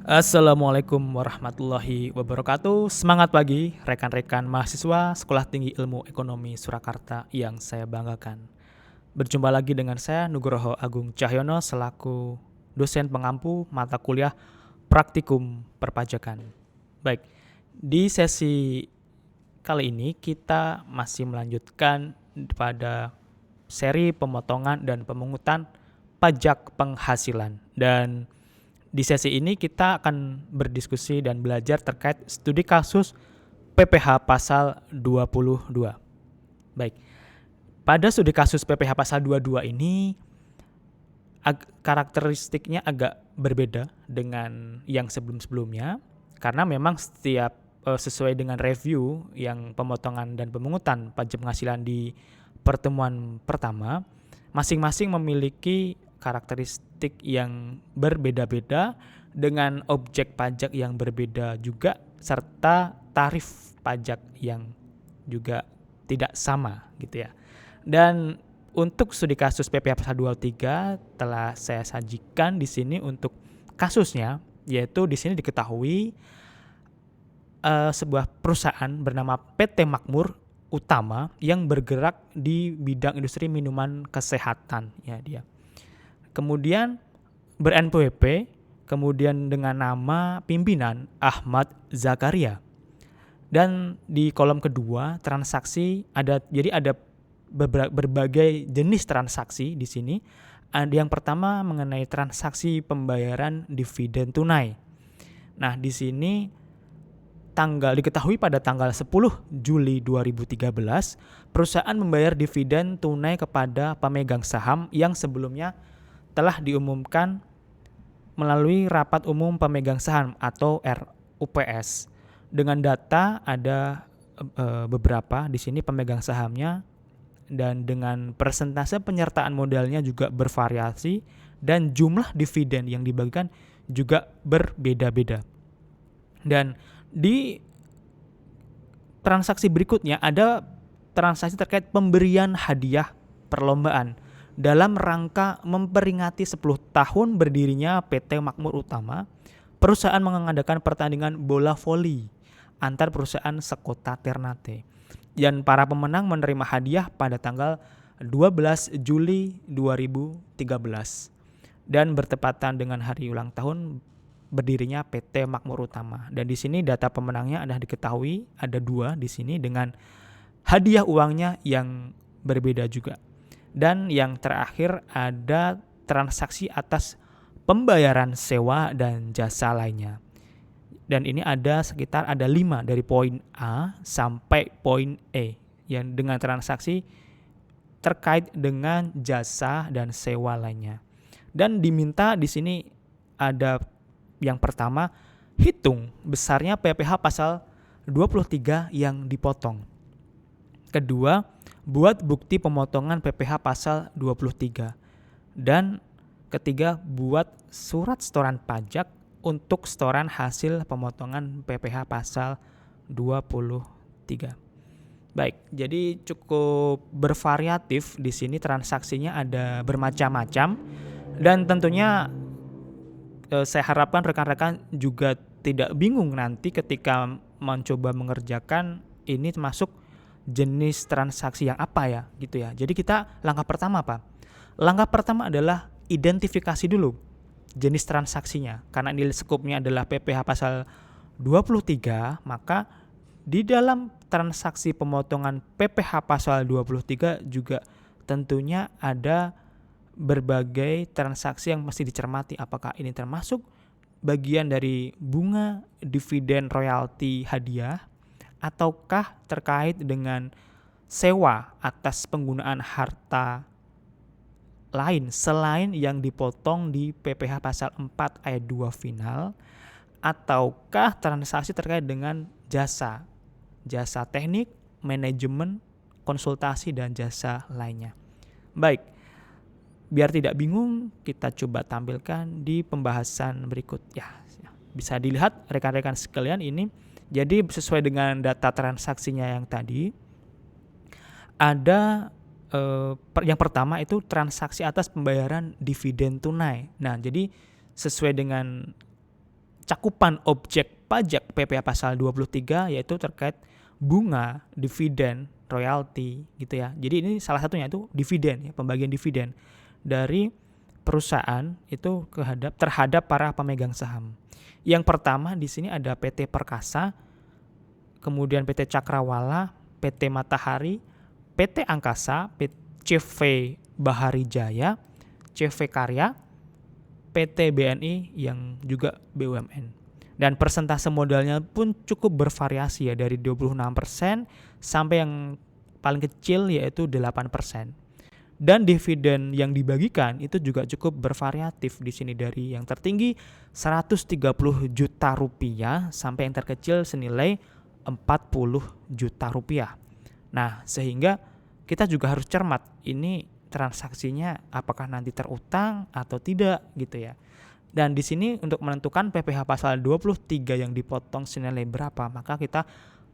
Assalamualaikum warahmatullahi wabarakatuh. Semangat pagi rekan-rekan mahasiswa Sekolah Tinggi Ilmu Ekonomi Surakarta yang saya banggakan. Berjumpa lagi dengan saya Nugroho Agung Cahyono selaku dosen pengampu mata kuliah Praktikum Perpajakan. Baik, di sesi kali ini kita masih melanjutkan pada seri pemotongan dan pemungutan pajak penghasilan. Dan di sesi ini kita akan berdiskusi dan belajar terkait studi kasus PPh pasal 22. Baik, pada studi kasus PPh pasal 22 ini karakteristiknya agak berbeda dengan yang sebelum-sebelumnya karena memang setiap sesuai dengan review yang pemotongan dan pemungutan pajak penghasilan di pertemuan pertama, masing-masing memiliki karakteristik yang berbeda-beda dengan objek pajak yang berbeda juga serta tarif pajak yang juga tidak sama gitu ya. Dan untuk studi kasus PPh pasal 23 telah saya sajikan di sini untuk kasusnya, yaitu di sini diketahui sebuah perusahaan bernama PT Makmur Utama yang bergerak di bidang industri minuman kesehatan ya dia. Kemudian ber-NPWP, kemudian dengan nama pimpinan Ahmad Zakaria. Dan di kolom kedua transaksi ada berbagai jenis transaksi di sini. Ada yang pertama mengenai transaksi pembayaran dividen tunai. Nah, di sini diketahui pada tanggal 10 Juli 2013, perusahaan membayar dividen tunai kepada pemegang saham yang sebelumnya telah diumumkan melalui Rapat Umum Pemegang Saham atau RUPS. Dengan data ada beberapa di sini pemegang sahamnya dan dengan persentase penyertaan modalnya juga bervariasi dan jumlah dividen yang dibagikan juga berbeda-beda. Dan di transaksi berikutnya ada transaksi terkait pemberian hadiah perlombaan dalam rangka memperingati 10 tahun berdirinya PT Makmur Utama. Perusahaan mengadakan pertandingan bola voli antar perusahaan sekota Ternate. Dan para pemenang menerima hadiah pada tanggal 12 Juli 2013. Dan bertepatan dengan hari ulang tahun berdirinya PT Makmur Utama. Dan di sini data pemenangnya ada diketahui, ada 2 di sini dengan hadiah uangnya yang berbeda juga. Dan yang terakhir ada transaksi atas pembayaran sewa dan jasa lainnya. Dan ini ada 5 dari poin A sampai poin E yang dengan transaksi terkait dengan jasa dan sewa lainnya. Dan diminta di sini ada yang pertama, hitung besarnya PPh pasal 23 yang dipotong. Kedua, buat bukti pemotongan PPh pasal 23. Dan ketiga, buat surat setoran pajak untuk setoran hasil pemotongan PPh pasal 23. Baik, jadi cukup bervariatif di sini transaksinya ada bermacam-macam dan tentunya saya harapkan rekan-rekan juga tidak bingung nanti ketika mencoba mengerjakan ini termasuk jenis transaksi yang apa ya gitu ya. Jadi kita langkah pertama apa? Langkah pertama adalah identifikasi dulu jenis transaksinya. Karena ini skupnya adalah PPh pasal 23, maka di dalam transaksi pemotongan PPh pasal 23 juga tentunya ada berbagai transaksi yang mesti dicermati. Apakah ini termasuk bagian dari bunga dividen royalti hadiah ataukah terkait dengan sewa atas penggunaan harta lain selain yang dipotong di PPh pasal 4 ayat 2 final, ataukah transaksi terkait dengan jasa teknik, manajemen, konsultasi dan jasa lainnya. Baik, biar tidak bingung, kita coba tampilkan di pembahasan berikut ya. Bisa dilihat rekan-rekan sekalian ini. Jadi sesuai dengan data transaksinya yang tadi, ada yang pertama itu transaksi atas pembayaran dividen tunai. Nah, jadi sesuai dengan cakupan objek pajak PPh pasal 23 yaitu terkait bunga, dividen, royalti gitu ya. Jadi ini salah satunya itu dividen ya, pembagian dividen dari perusahaan itu terhadap para pemegang saham. Yang pertama di sini ada PT Perkasa, kemudian PT Cakrawala, PT Matahari, PT Angkasa, CV Bahari Jaya, CV Karya, PT BNI yang juga BUMN. Dan persentase modalnya pun cukup bervariasi ya, dari 26% sampai yang paling kecil yaitu 8%. Dan dividen yang dibagikan itu juga cukup bervariatif di sini, dari yang tertinggi 130 juta rupiah sampai yang terkecil senilai 40 juta rupiah. Nah, sehingga kita juga harus cermat ini transaksinya apakah nanti terutang atau tidak gitu ya. Dan di sini untuk menentukan PPh pasal 23 yang dipotong senilai berapa, maka kita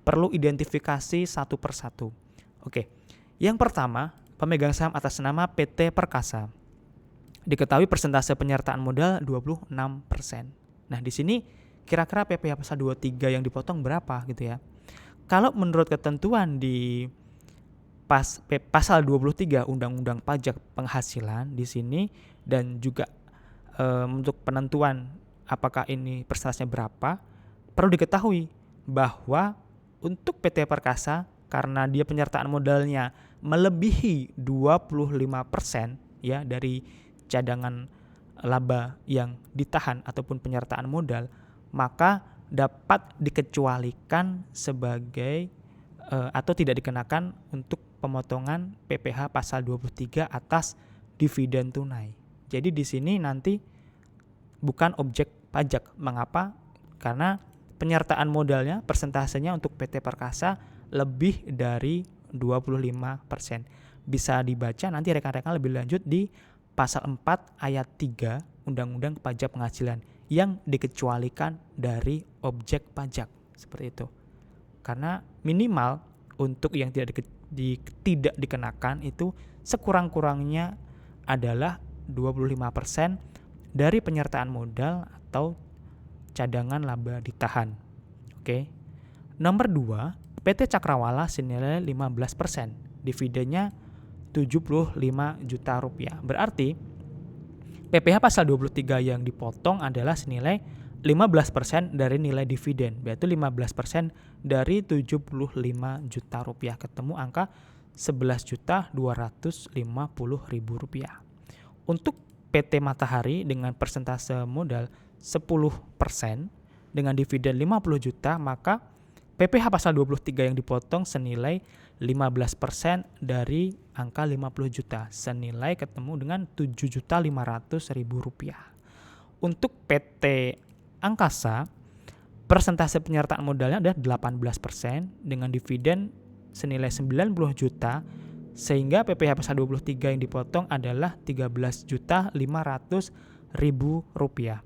perlu identifikasi satu persatu. Oke. Yang pertama, pemegang saham atas nama PT Perkasa. Diketahui persentase penyertaan modal 26%. Nah, di sini kira-kira PPh pasal 23 yang dipotong berapa gitu ya. Kalau menurut ketentuan di pasal 23 Undang-Undang Pajak Penghasilan di sini, dan juga untuk penentuan apakah ini persentasenya berapa, perlu diketahui bahwa untuk PT Perkasa karena dia penyertaan modalnya melebihi 25% ya dari cadangan laba yang ditahan ataupun penyertaan modal, maka dapat dikecualikan sebagai atau tidak dikenakan untuk pemotongan PPh pasal 23 atas dividen tunai. Jadi di sini nanti bukan objek pajak. Mengapa? Karena penyertaan modalnya persentasenya untuk PT Perkasa lebih dari 25%. Bisa dibaca nanti rekan-rekan lebih lanjut di pasal 4 ayat 3 Undang-Undang Pajak Penghasilan yang dikecualikan dari objek pajak. Seperti itu. Karena minimal untuk yang tidak dikenakan itu sekurang-kurangnya adalah 25% dari penyertaan modal atau cadangan laba ditahan. Oke. Nomor 2, PT Cakrawala senilai 15%. Dividennya 75 juta rupiah. Berarti PPh pasal 23 yang dipotong adalah senilai 15% dari nilai dividen. Berarti 15% dari 75 juta rupiah. Ketemu angka 11.250.000 rupiah. Untuk PT Matahari dengan persentase modal 10% dengan dividen 50 juta, maka PPh pasal 23 yang dipotong senilai 15% dari angka 50 juta. Senilai ketemu dengan 7.500.000 rupiah. Untuk PT Angkasa, persentase penyertaan modalnya adalah 18% dengan dividen senilai 90 juta, sehingga PPh pasal 23 yang dipotong adalah 13.500.000 rupiah.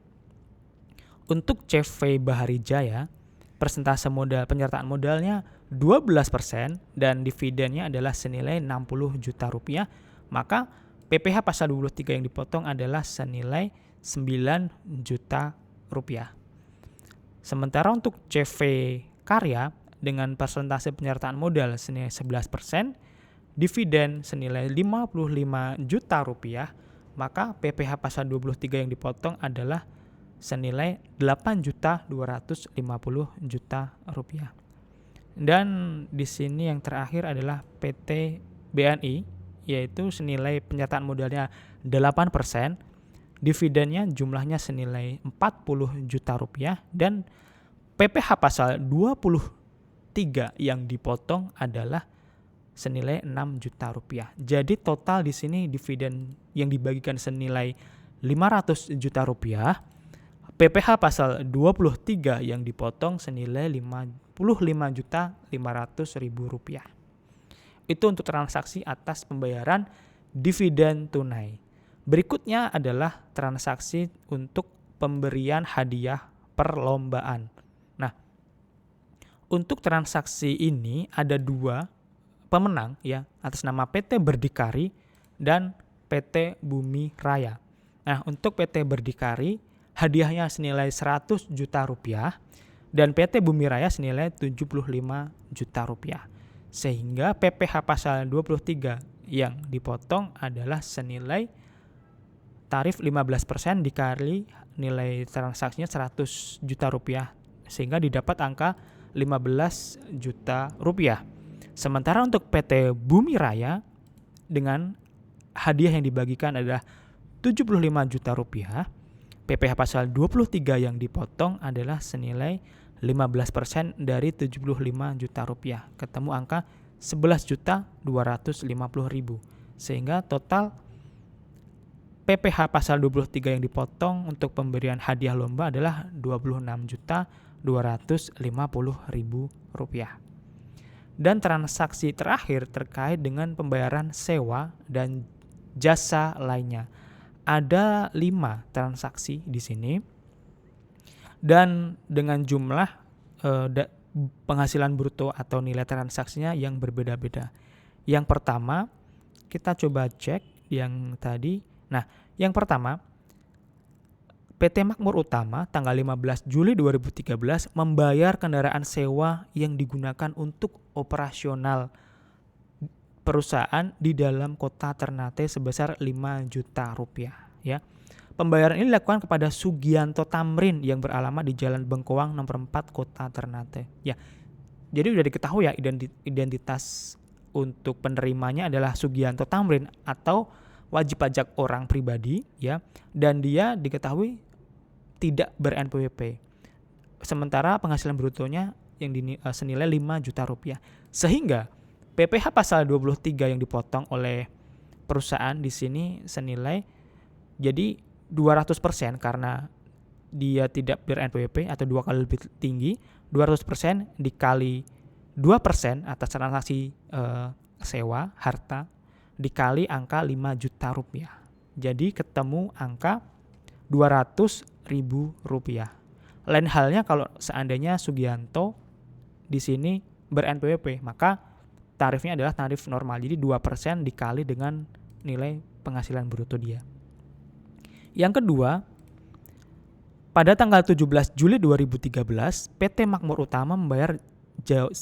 Untuk CV Bahari Jaya, persentase modal penyertaan modalnya 12% dan dividennya adalah senilai 60 juta rupiah, maka PPh pasal 23 yang dipotong adalah senilai 9 juta rupiah. Sementara untuk CV Karya dengan persentase penyertaan modal senilai 11%, dividen senilai 55 juta rupiah, maka PPh pasal 23 yang dipotong adalah senilai 8.250.000 rupiah. Dan di sini yang terakhir adalah PT BNI, yaitu senilai penyertaan modalnya 8%, dividennya jumlahnya senilai 40 juta rupiah, dan PPh pasal 23 yang dipotong adalah senilai 6 juta rupiah. Jadi total di sini dividen yang dibagikan senilai 500 juta rupiah, PPh pasal 23 yang dipotong senilai 55.500.000 rupiah. Itu untuk transaksi atas pembayaran dividen tunai. Berikutnya adalah transaksi untuk pemberian hadiah perlombaan. Nah, untuk transaksi ini ada 2 pemenang ya, atas nama PT Berdikari dan PT Bumi Raya. Nah, untuk PT Berdikari hadiahnya senilai 100 juta rupiah dan PT Bumi Raya senilai 75 juta rupiah. Sehingga PPh pasal 23 yang dipotong adalah senilai tarif 15% dikali nilai transaksinya 100 juta rupiah sehingga didapat angka 15 juta rupiah. Sementara untuk PT Bumi Raya dengan hadiah yang dibagikan adalah 75 juta rupiah, PPh pasal 23 yang dipotong adalah senilai 15% dari 75 juta rupiah. Ketemu angka 11.250.000. Sehingga total PPh pasal 23 yang dipotong untuk pemberian hadiah lomba adalah 26.250.000 rupiah. Dan transaksi terakhir terkait dengan pembayaran sewa dan jasa lainnya. Ada 5 transaksi di sini dan dengan jumlah penghasilan bruto atau nilai transaksinya yang berbeda-beda. Yang pertama, kita coba cek yang tadi. Nah, yang pertama, PT Makmur Utama tanggal 15 Juli 2013 membayar kendaraan sewa yang digunakan untuk operasional perusahaan di dalam kota Ternate sebesar 5 juta rupiah. Ya. Pembayaran ini dilakukan kepada Sugianto Tamrin yang beralamat di Jalan Bengkoang nomor 4 Kota Ternate. Ya. Jadi sudah diketahui ya identitas untuk penerimanya adalah Sugianto Tamrin atau wajib pajak orang pribadi ya, dan dia diketahui tidak ber-NPWP. Sementara penghasilan brutonya yang senilai 5 juta rupiah. Sehingga PPh pasal 23 yang dipotong oleh perusahaan di sini senilai jadi 200% karena dia tidak ber-NPWP atau 2 kali lebih tinggi, 200% dikali 2% atas transaksi sewa harta dikali angka 5 juta rupiah. Jadi ketemu angka 200.000 rupiah. Lain halnya kalau seandainya Sugianto di sini ber-NPWP, maka tarifnya adalah tarif normal. Jadi 2% dikali dengan nilai penghasilan bruto dia. Yang kedua, pada tanggal 17 Juli 2013, PT Makmur Utama membayar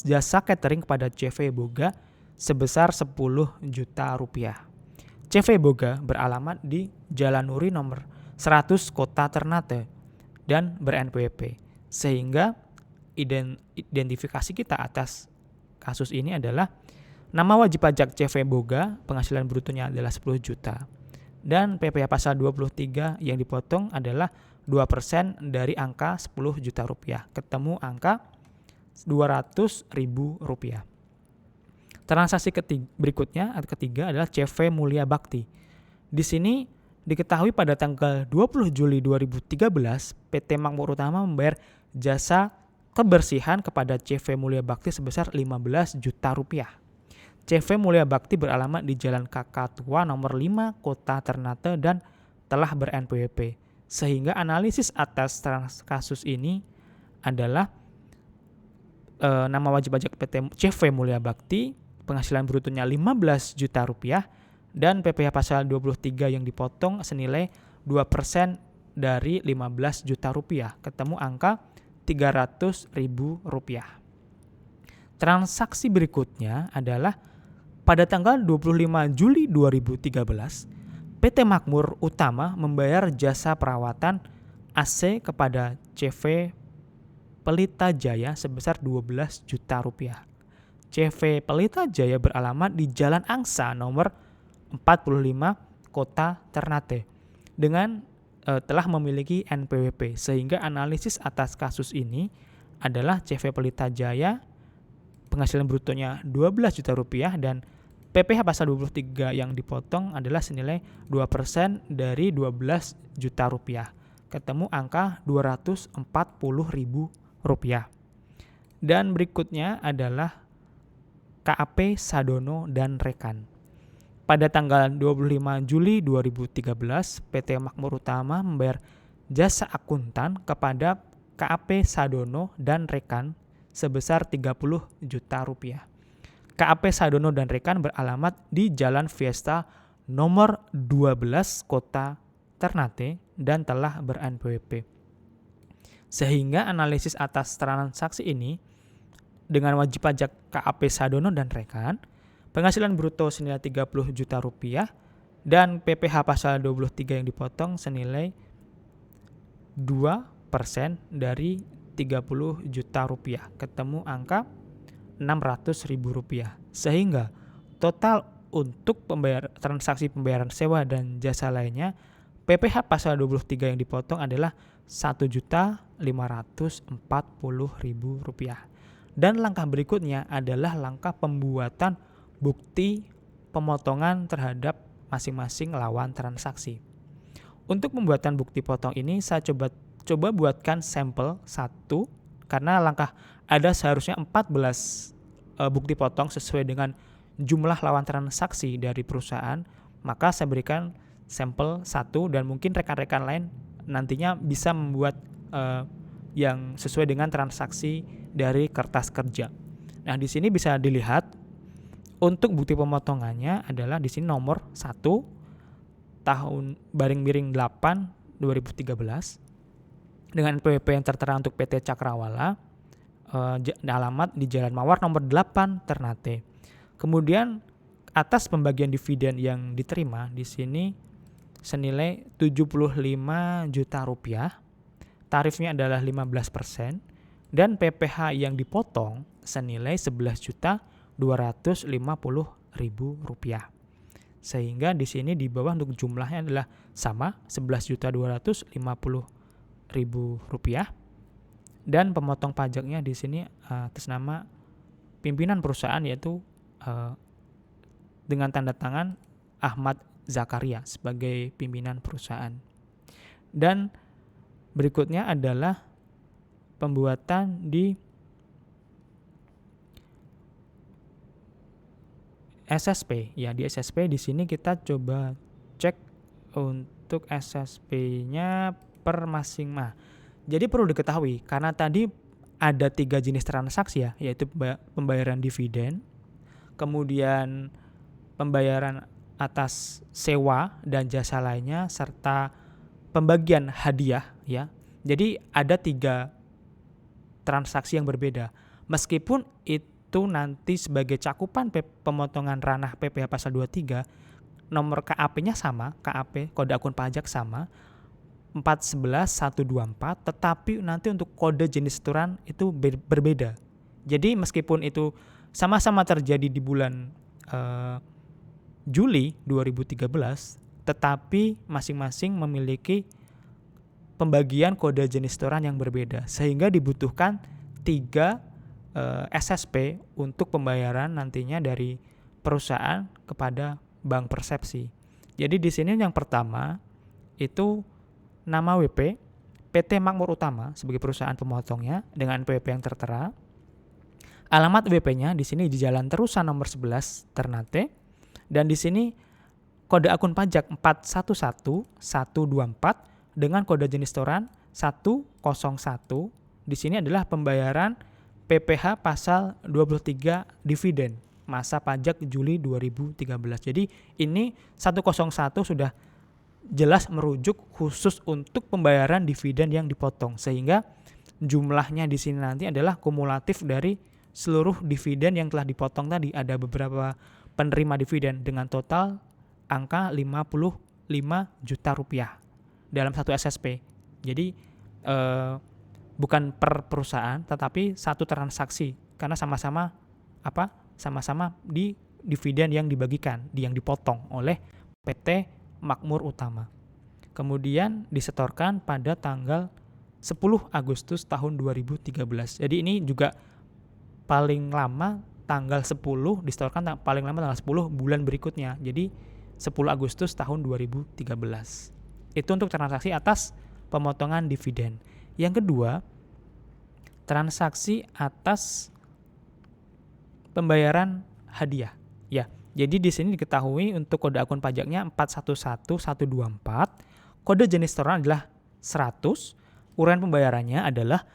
jasa catering kepada CV Boga sebesar 10 juta rupiah. CV Boga beralamat di Jalan Nuri nomor 100 Kota Ternate dan ber-NPWP. Sehingga identifikasi kita atas kasus ini adalah nama wajib pajak CV Boga, penghasilan brutonya adalah 10 juta. Dan PPh pasal 23 yang dipotong adalah 2% dari angka 10 juta rupiah. Ketemu angka 200.000 rupiah. Transaksi berikutnya atau ketiga adalah CV Mulia Bakti. Di sini diketahui pada tanggal 20 Juli 2013 PT Makmur Utama membayar jasa kebersihan kepada CV Mulia Bakti sebesar 15 juta rupiah. CV Mulia Bakti beralamat di Jalan Kakatua nomor 5 Kota Ternate dan telah ber-NPWP. Sehingga analisis atas kasus ini adalah nama wajib pajak PT CV Mulia Bakti, penghasilan brutonya 15 juta rupiah dan PPh pasal 23 yang dipotong senilai 2% dari 15 juta rupiah. Ketemu angka 300.000 rupiah. Transaksi berikutnya adalah pada tanggal 25 Juli 2013, PT Makmur Utama membayar jasa perawatan AC kepada CV Pelita Jaya sebesar 12 juta rupiah. CV Pelita Jaya beralamat di Jalan Angsa nomor 45 Kota Ternate dengan telah memiliki NPWP. Sehingga analisis atas kasus ini adalah CV Pelita Jaya penghasilan brutonya 12 juta rupiah dan PPh pasal 23 yang dipotong adalah senilai 2% dari 12 juta rupiah. Ketemu angka 240.000 rupiah. Dan berikutnya adalah KAP Sadono dan Rekan. Pada tanggal 25 Juli 2013, PT Makmur Utama membayar jasa akuntan kepada KAP Sadono dan Rekan sebesar 30 juta rupiah. KAP Sadono dan Rekan beralamat di Jalan Fiesta nomor 12 Kota Ternate dan telah ber-NPWP. Sehingga analisis atas transaksi ini dengan wajib pajak KAP Sadono dan rekan, penghasilan bruto senilai 30 juta rupiah dan PPh pasal 23 yang dipotong senilai 2% dari 30 juta rupiah, ketemu angka 600 ribu rupiah. Sehingga total untuk transaksi pembayaran sewa dan jasa lainnya, PPh pasal 23 yang dipotong adalah 1.540.000 rupiah. Dan langkah berikutnya adalah langkah pembuatan bukti pemotongan terhadap masing-masing lawan transaksi. Untuk pembuatan bukti potong ini saya coba buatkan sampel 1 karena ada seharusnya 14 bukti potong sesuai dengan jumlah lawan transaksi dari perusahaan, maka saya berikan sampel 1 dan mungkin rekan-rekan lain nantinya bisa membuat yang sesuai dengan transaksi dari kertas kerja. Nah, di sini bisa dilihat untuk bukti pemotongannya adalah di sini nomor 1 tahun baring miring 8 2013 dengan NPWP yang tertera untuk PT Cakrawala, alamat di Jalan Mawar nomor 8 Ternate. Kemudian atas pembagian dividen yang diterima di sini senilai 75 juta rupiah. Tarifnya adalah 15% dan PPh yang dipotong senilai 11.250.000 rupiah. Sehingga di sini di bawah untuk jumlahnya adalah sama 11.250.000 rupiah dan pemotong pajaknya di sini atas nama pimpinan perusahaan yaitu dengan tanda tangan Ahmad Zakaria sebagai pimpinan perusahaan. Dan berikutnya adalah pembuatan di SSP. Ya, di SSP di sini kita coba cek untuk SSP-nya per masing-masing. Jadi perlu diketahui karena tadi ada 3 jenis transaksi ya, yaitu pembayaran dividen, kemudian pembayaran atas sewa dan jasa lainnya serta pembagian hadiah ya. Jadi ada 3 transaksi yang berbeda. Meskipun itu nanti sebagai cakupan pemotongan ranah PPh pasal 23, nomor KAP-nya sama, KAP kode akun pajak sama 411124, tetapi nanti untuk kode jenis setoran itu berbeda. Jadi meskipun itu sama-sama terjadi di bulan Juli 2013, tetapi masing-masing memiliki pembagian kode jenis setoran yang berbeda, sehingga dibutuhkan 3 SSP untuk pembayaran nantinya dari perusahaan kepada bank persepsi. Jadi di sini yang pertama itu nama WP PT Makmur Utama sebagai perusahaan pemotongnya dengan NPWP yang tertera. Alamat WP-nya di sini di Jalan Terusan nomor 11 Ternate dan di sini kode akun pajak 411124 dengan kode jenis setoran 101. Di sini adalah pembayaran PPh pasal 23 dividen masa pajak Juli 2013. Jadi ini 101 sudah jelas merujuk khusus untuk pembayaran dividen yang dipotong, sehingga jumlahnya di sini nanti adalah kumulatif dari seluruh dividen yang telah dipotong tadi. Ada beberapa penerima dividen dengan total angka 55 juta rupiah dalam satu SSP. Jadi bukan per perusahaan tetapi satu transaksi karena sama-sama di dividen yang dibagikan, yang dipotong oleh PT Makmur Utama. Kemudian disetorkan pada tanggal 10 Agustus tahun 2013. Jadi ini juga paling lama tanggal 10 disetorkan paling lama tanggal 10 bulan berikutnya. Jadi 10 Agustus tahun 2013. Itu untuk transaksi atas pemotongan dividen. Yang kedua, transaksi atas pembayaran hadiah. Ya, jadi di sini diketahui untuk kode akun pajaknya 411124, kode jenis setoran adalah 100, uraian pembayarannya adalah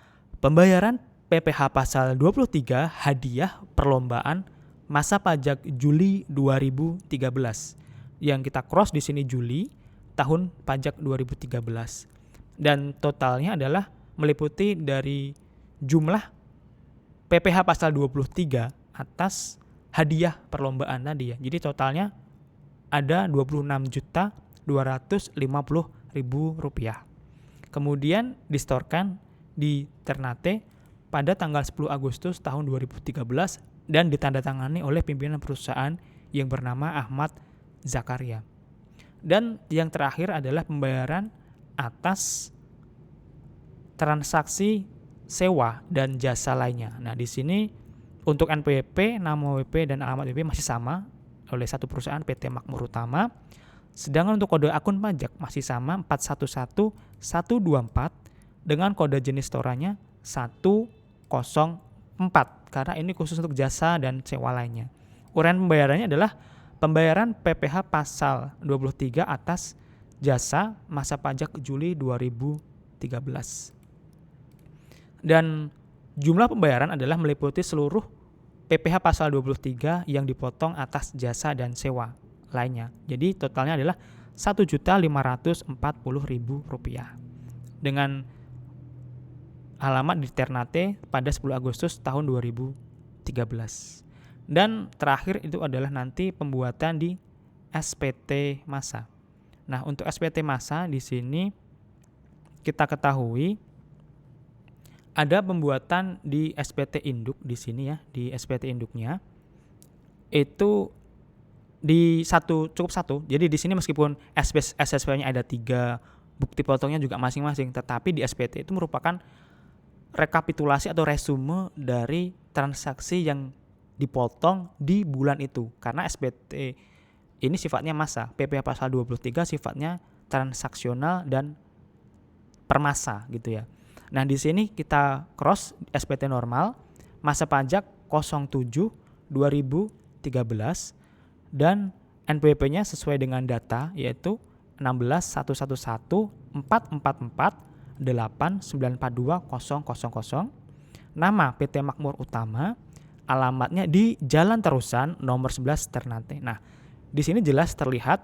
pembayaran PPh pasal 23 hadiah perlombaan masa pajak Juli 2013. Yang kita cross di sini Juli tahun pajak 2013. Dan totalnya adalah meliputi dari jumlah PPh pasal 23 atas hadiah perlombaan tadi ya. Jadi totalnya ada Rp26.250.000. Kemudian disetorkan di Ternate pada tanggal 10 Agustus tahun 2013 dan ditandatangani oleh pimpinan perusahaan yang bernama Ahmad Zakaria. Dan yang terakhir adalah pembayaran atas transaksi sewa dan jasa lainnya. Nah, di sini untuk NPWP, nama WP dan alamat WP masih sama oleh satu perusahaan PT Makmur Utama. Sedangkan untuk kode akun pajak masih sama 411124 dengan kode jenis setorannya 104 karena ini khusus untuk jasa dan sewa lainnya. Uraian pembayarannya adalah pembayaran PPh pasal 23 atas jasa masa pajak Juli 2013. Dan jumlah pembayaran adalah meliputi seluruh PPh pasal 23 yang dipotong atas jasa dan sewa lainnya. Jadi totalnya adalah Rp1.540.000 dengan alamat di Ternate pada 10 Agustus tahun 2013. Dan terakhir itu adalah nanti pembuatan di SPT massa. Nah, untuk SPT massa di sini kita ketahui ada pembuatan di SPT induk di sini ya, di SPT induknya itu cukup satu. Jadi di sini meskipun SSP-nya ada 3, bukti potongnya juga masing-masing, tetapi di SPT itu merupakan rekapitulasi atau resume dari transaksi yang dipotong di bulan itu. Karena SPT ini sifatnya massa, PPh pasal 23 sifatnya transaksional dan per massa gitu ya. Nah, di sini kita cross SPT normal, masa pajak 07/2013 dan NPWP-nya sesuai dengan data yaitu 16.111.444.8942000. Nama PT Makmur Utama, alamatnya di Jalan Terusan nomor 11 Ternate. Nah, di sini jelas terlihat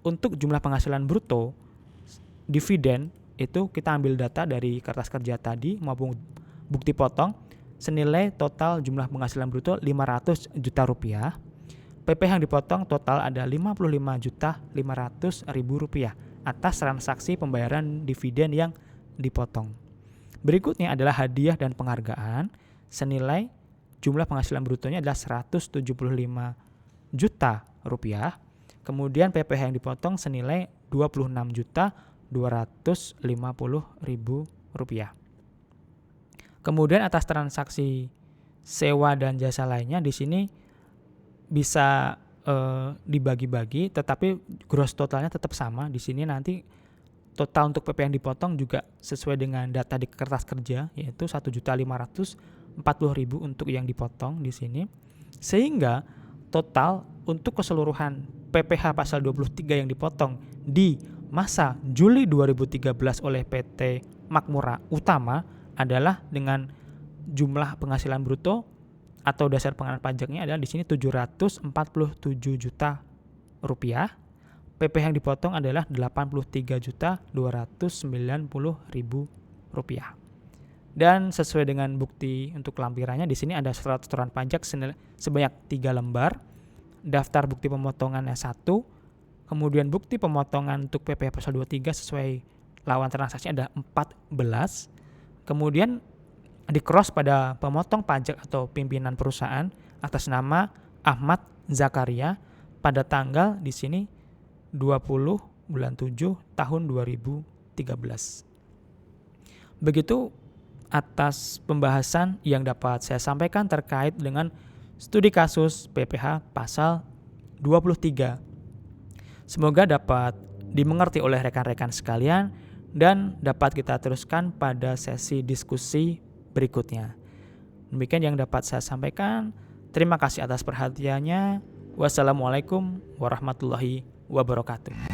untuk jumlah penghasilan bruto dividen itu kita ambil data dari kertas kerja tadi maupun bukti potong senilai total jumlah penghasilan bruto Rp500 juta. PP yang dipotong total ada Rp55.500.000 atas transaksi pembayaran dividen yang dipotong. Berikutnya adalah hadiah dan penghargaan senilai jumlah penghasilan brutonya adalah Rp175 juta. Kemudian PP yang dipotong senilai Rp26.250.000. Kemudian atas transaksi sewa dan jasa lainnya di sini bisa dibagi-bagi, tetapi gross totalnya tetap sama. Di sini nanti total untuk PP yang dipotong juga sesuai dengan data di kertas kerja, yaitu Rp1.540.000 untuk yang dipotong di sini. Sehingga total untuk keseluruhan PPh pasal 23 yang dipotong di masa Juli 2013 oleh PT Makmur Utama adalah dengan jumlah penghasilan bruto atau dasar pengenaan pajaknya adalah di sini Rp747 juta. PP yang dipotong adalah Rp83.290.000. Dan sesuai dengan bukti untuk lampirannya di sini ada surat setoran pajak sebanyak 3 lembar, daftar bukti pemotongannya 1, kemudian bukti pemotongan untuk PP pasal 23 sesuai lawan transaksi ada 14, kemudian di-cross pada pemotong pajak atau pimpinan perusahaan atas nama Ahmad Zakaria pada tanggal di sini 20 bulan 7 tahun 2013. Begitu atas pembahasan yang dapat saya sampaikan terkait dengan studi kasus PPh pasal 23. Semoga dapat dimengerti oleh rekan-rekan sekalian dan dapat kita teruskan pada sesi diskusi berikutnya. Demikian yang dapat saya sampaikan. Terima kasih atas perhatiannya. Wassalamualaikum warahmatullahi wabarakatuh.